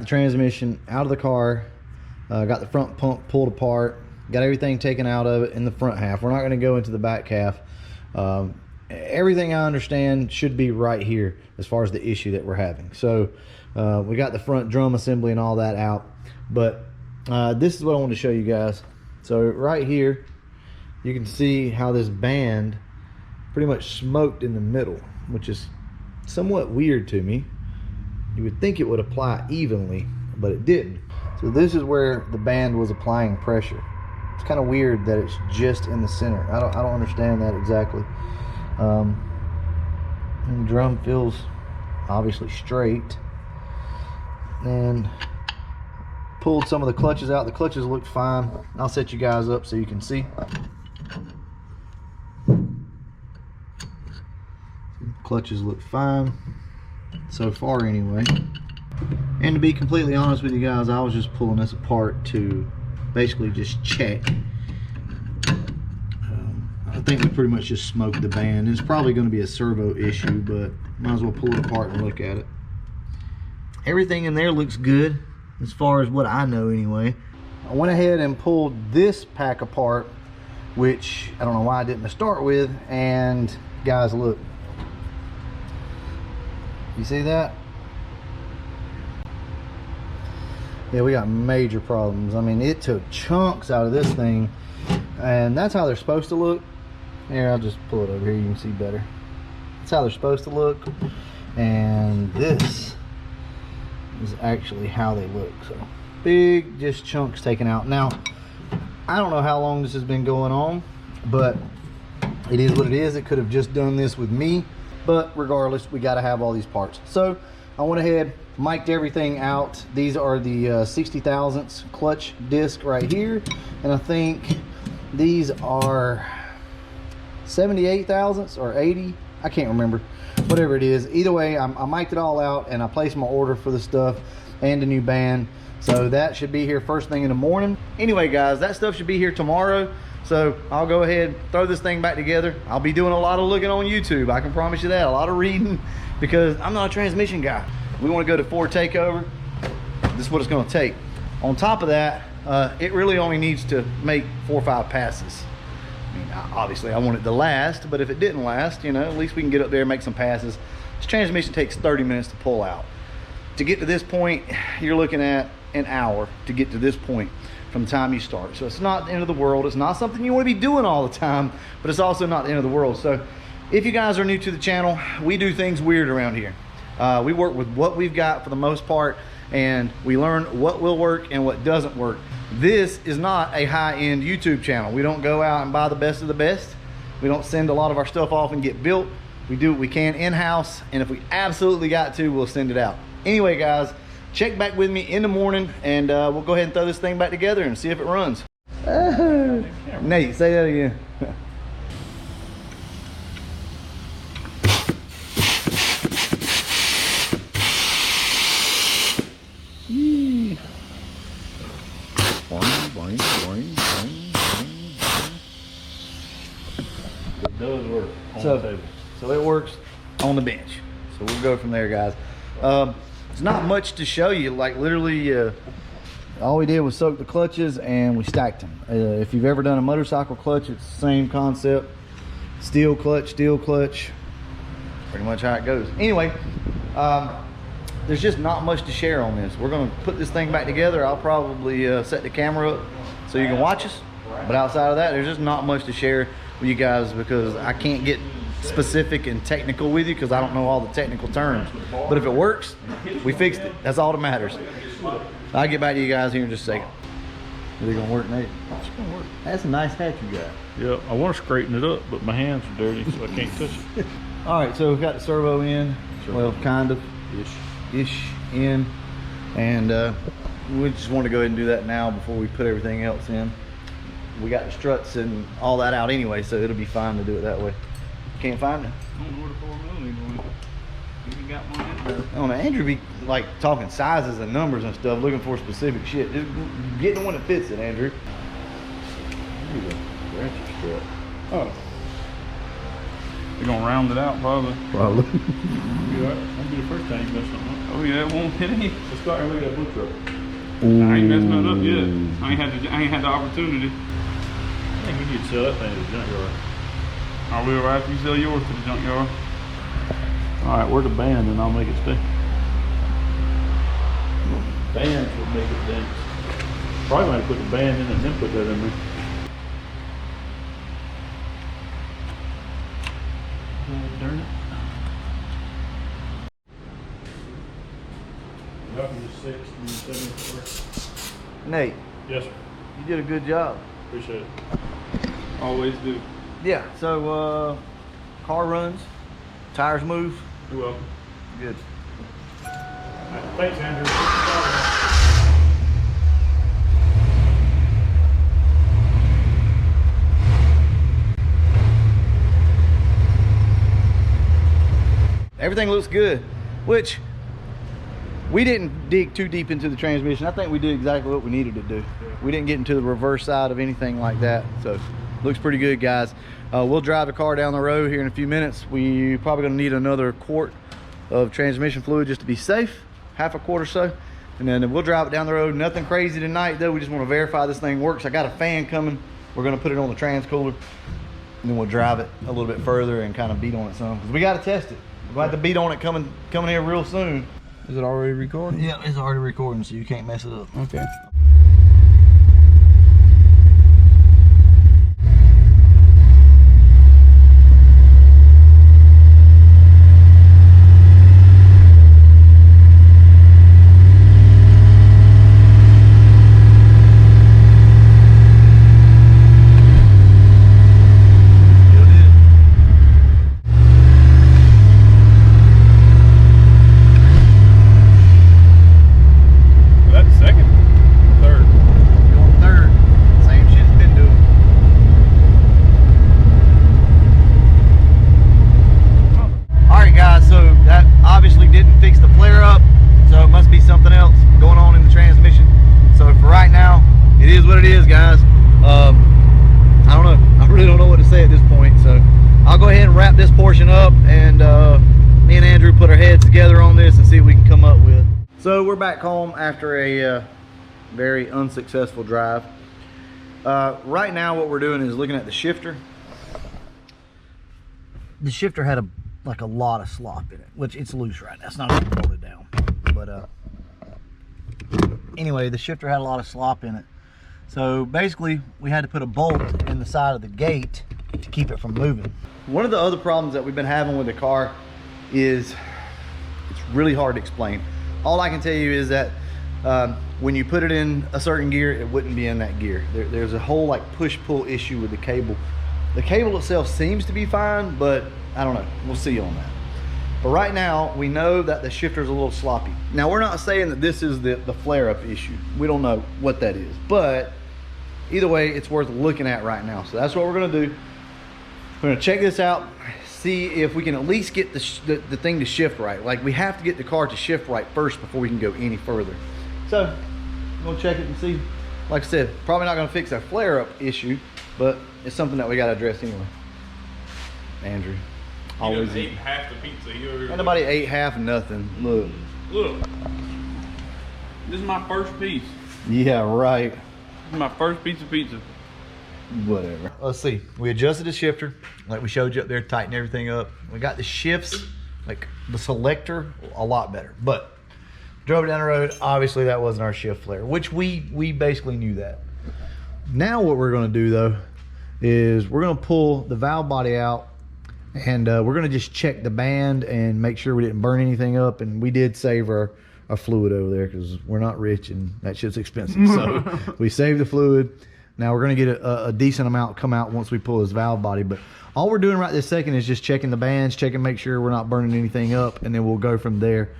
the transmission out of the car, got the front pump pulled apart, got everything taken out of it in the front half. We're not going to go into the back half. Everything I understand should be right here as far as the issue that we're having. So we got the front drum assembly and all that out, but this is what I wanted to show you guys. So right here you can see how this band pretty much smoked in the middle, which is somewhat weird to me. You would think it would apply evenly, but it didn't. So this is where the band was applying pressure. It's kind of weird that it's just in the center. I don't understand that exactly. And the drum feels obviously straight. And pulled some of the clutches out. The clutches look fine. I'll set you guys up so you can see. Clutches look fine so far anyway. And to be completely honest with you guys, I was just pulling this apart to basically just check. I think we pretty much just smoked the band. It's probably going to be a servo issue, but might as well pull it apart and look at it. Everything in there looks good as far as what I know anyway. I went ahead and pulled this pack apart, which I don't know why I didn't to start with, and guys, look. You see that? Yeah, we got major problems. I mean, it took chunks out of this thing, and that's how they're supposed to look. Here, I'll just pull it over here, you can see better. That's how they're supposed to look, and this is actually how they look. So big, just chunks taken out. Now, I don't know how long this has been going on, but it is what it is. It could have just done this with me, but regardless, we got to have all these parts. So I went ahead, mic'd everything out. These are the 60 thousandths clutch disc right here, and I think these are 78 thousandths or 80. I can't remember, whatever it is. Either way, I mic'd it all out and I placed my order for the stuff and a new band. So that should be here first thing in the morning. Anyway guys, that stuff should be here tomorrow. So I'll go ahead, throw this thing back together. I'll be doing a lot of looking on YouTube, I can promise you that. A lot of reading, because I'm not a transmission guy. We want to go to Ford takeover. This is what it's going to take. On top of that, it really only needs to make 4 or 5 passes. I mean, obviously I want it to last, but if it didn't last, you know, at least we can get up there and make some passes. This transmission takes 30 minutes to pull out. To get to this point, you're looking at an hour to get to this point from the time you start. So it's not the end of the world. It's not something you want to be doing all the time, but it's also not the end of the world. So if you guys are new to the channel, we do things weird around here. We work with what we've got for the most part, and we learn what will work and what doesn't work. This is not a high-end YouTube channel. We don't go out and buy the best of the best. We don't send a lot of our stuff off and get built. We do what we can in-house, and if we absolutely got to, we'll send it out. Anyway guys, check back with me in the morning, and we'll go ahead and throw this thing back together and see if it runs. Nate, say that again. It does work on the table. So it works on the bench. So we'll go from there, guys. There's not much to show you. Like literally, all we did was soak the clutches and we stacked them. If you've ever done a motorcycle clutch, it's the same concept. Steel clutch, pretty much how it goes. Anyway, there's just not much to share on this. We're gonna put this thing back together. I'll probably set the camera up so you can watch us. But outside of that, there's just not much to share with you guys, because I can't get specific and technical with you because I don't know all the technical terms. But if it works, we fixed it. That's all that matters. I'll get back to you guys here in just a second. Is it gonna work, Nate? It's gonna work. That's a nice hat you got. Yep, I want to straighten it up, but my hands are dirty, so I can't touch it. All right, so we've got the servo in. Well, kind of ish in, and we just want to go ahead and do that now before we put everything else in. We got the struts and all that out anyway, so it'll be fine to do it that way. Can't find it. I don't know where the 4mm one. You even got one in there. I don't know, Andrew be like talking sizes and numbers and stuff, looking for specific shit. Just get the one that fits it, Andrew. There you go. Ratchet strut. Oh. They're gonna round it out probably. Probably. You all right? Won't be the first time you mess something up. Oh yeah, it won't hit any. Let's start and look at that blue truck. I ain't messing it up yet. I ain't had the opportunity. I think we need to sell that thing to the junkyard. I will right after you sell yours to the junkyard. All right, where's the band and I'll make it stay. Bands would make it dance. Probably might put the band in and then put that in there. Darn it. Welcome to 674. Nate, Yes, sir. you did a good job. Appreciate it. Always do. Yeah, so car runs, tires move. You're welcome. Good. All right, thanks, Andrew. Everything looks good, which we didn't dig too deep into the transmission. I think we did exactly what we needed to do. We didn't get into the reverse side of anything like that. So looks pretty good, guys. We'll drive the car down the road here in a few minutes. We probably gonna need another quart of transmission fluid just to be safe, half a quart or so. And then we'll drive it down the road. Nothing crazy tonight though. We just wanna verify this thing works. I got a fan coming. We're gonna put it on the trans cooler and then we'll drive it a little bit further and kind of beat on it some. Cause we gotta test it. We'll have to beat on it coming here real soon. Is it already recording? Yeah, it's already recording, so you can't mess it up. Okay. So we're back home after a very unsuccessful drive. Right now what we're doing is looking at the shifter. The shifter had a lot of slop in it, which it's loose right now. It's not even bolted down. But anyway, the shifter had a lot of slop in it. So basically we had to put a bolt in the side of the gate to keep it from moving. One of the other problems that we've been having with the car is it's really hard to explain. All I can tell you is that when you put it in a certain gear, it wouldn't be in that gear. There's a whole like push-pull issue with the cable. The cable itself seems to be fine, but I don't know. We'll see on that. But right now, we know that the shifter's a little sloppy. Now, we're not saying that this is the flare-up issue. We don't know what that is. But either way, it's worth looking at right now. So that's what we're gonna do. We're gonna check this out, see if we can at least get the thing to shift right. Like, we have to get the car to shift right first before we can go any further. So we'll check it and see. Like I said, probably not gonna fix our flare-up issue, but it's something that we gotta address anyway. Andrew, always ate half the pizza. Anybody ate half nothing. Look. Look. This is my first piece. Yeah, right. This is my first piece of pizza. Whatever. Let's see. We adjusted the shifter, like we showed you up there, tightened everything up. We got the shifts, like the selector, a lot better. But drove it down the road. Obviously, that wasn't our shift flare, which we basically knew that. Now what we're going to do though is we're going to pull the valve body out, and we're going to just check the band and make sure we didn't burn anything up. And we did save our fluid over there because we're not rich and that shit's expensive. So we saved the fluid. Now we're going to get a decent amount come out once we pull this valve body. But all we're doing right this second is just checking the bands, checking, make sure we're not burning anything up, and then we'll go from there.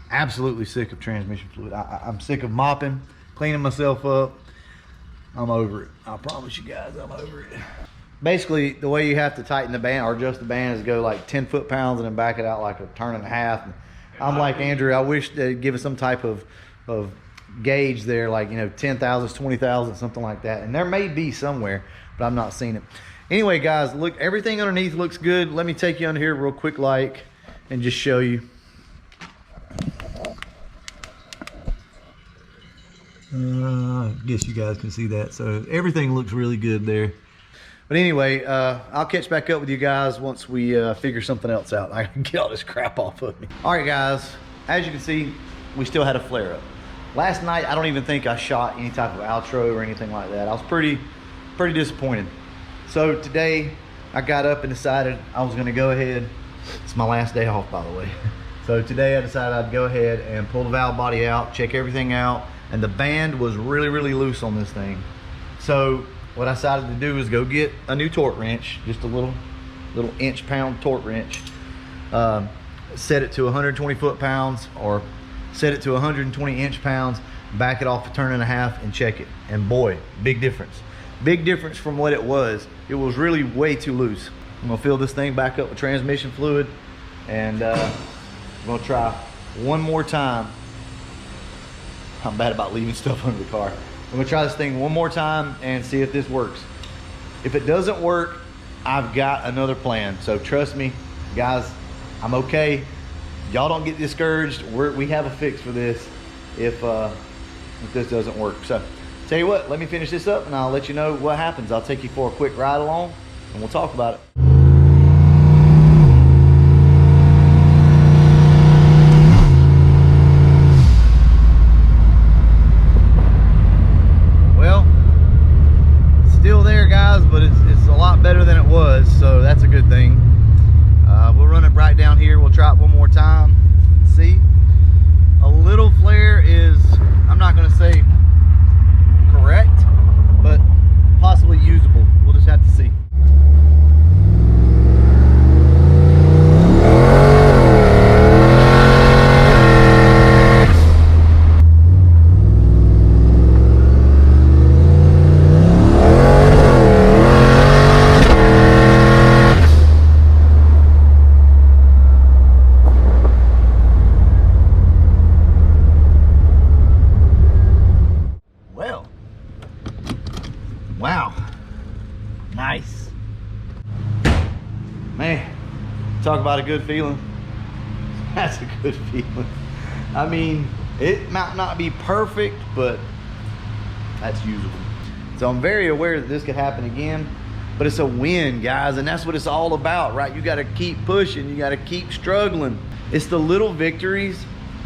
Absolutely sick of transmission fluid. I'm sick of mopping, cleaning myself up. I'm over it. I promise you guys, I'm over it. Basically, the way you have to tighten the band or adjust the band is go like 10 foot-pounds and then back it out like a turn and a half. And I'm like Andrew, I wish they'd give us some type of gauge there, like, you know, 10 thousandths, 20 thousandths, something like that. And there may be somewhere, but I've not seen it. Anyway, guys, look, everything underneath looks good. Let me take you under here real quick, like, and just show you. I guess you guys can see that. So everything looks really good there. But anyway, I'll catch back up with you guys once we figure something else out. I can get all this crap off of me. All right, guys, as you can see, we still had a flare up. Last night, I don't even think I shot any type of outro or anything like that. I was pretty disappointed. So today, I got up and decided I was gonna go ahead. It's my last day off, by the way. So today I decided I'd go ahead and pull the valve body out, check everything out, and the band was really loose on this thing. So what I decided to do is go get a new torque wrench, just a little inch-pound torque wrench. Set it to 120 foot-pounds or set it to 120 inch-pounds, back it off a turn and a half and check it. And boy, big difference. Big difference from what it was. It was really way too loose. I'm gonna fill this thing back up with transmission fluid, and I'm gonna try one more time. I'm bad about leaving stuff under the car. I'm gonna try this thing one more time and see if this works. If it doesn't work, I've got another plan. So trust me, guys, I'm okay. Y'all don't get discouraged. We have a fix for this if this doesn't work. So tell you what, let me finish this up and I'll let you know what happens. I'll take you for a quick ride along and we'll talk about it. Well, still there, guys, but it's a lot better than it was, so that's a good thing. We'll run it right down here. We'll try it one more time. See, a little flare is, I'm not going to say correct, but possibly usable. We'll just have to see. Wow, nice. Man, talk about a good feeling. That's a good feeling. I mean, it might not be perfect, but that's usable. So I'm very aware that this could happen again, but it's a win, guys, and that's what it's all about, right? You gotta keep pushing, you gotta keep struggling. It's the little victories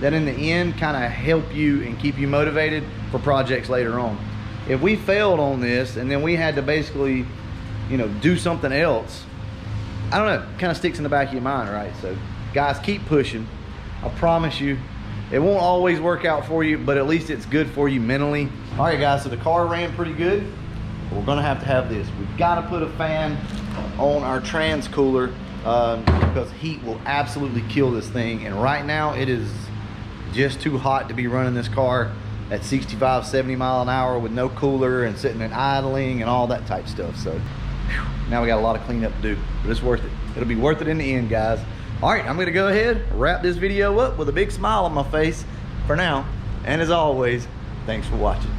that in the end kind of help you and keep you motivated for projects later on. If we failed on this and then we had to basically, you know, do something else, I don't know, kind of sticks in the back of your mind, right? So guys, keep pushing. I promise you, it won't always work out for you, but at least it's good for you mentally. All right, guys, so the car ran pretty good. We're gonna have to have this. We've got to put a fan on our trans cooler because heat will absolutely kill this thing. And right now it is just too hot to be running this car at 65, 70 mile an hour with no cooler and sitting and idling and all that type stuff. So whew, now we got a lot of cleanup to do, but it's worth it. It'll be worth it in the end, guys. All right, I'm gonna go ahead, wrap this video up with a big smile on my face for now. And as always, thanks for watching.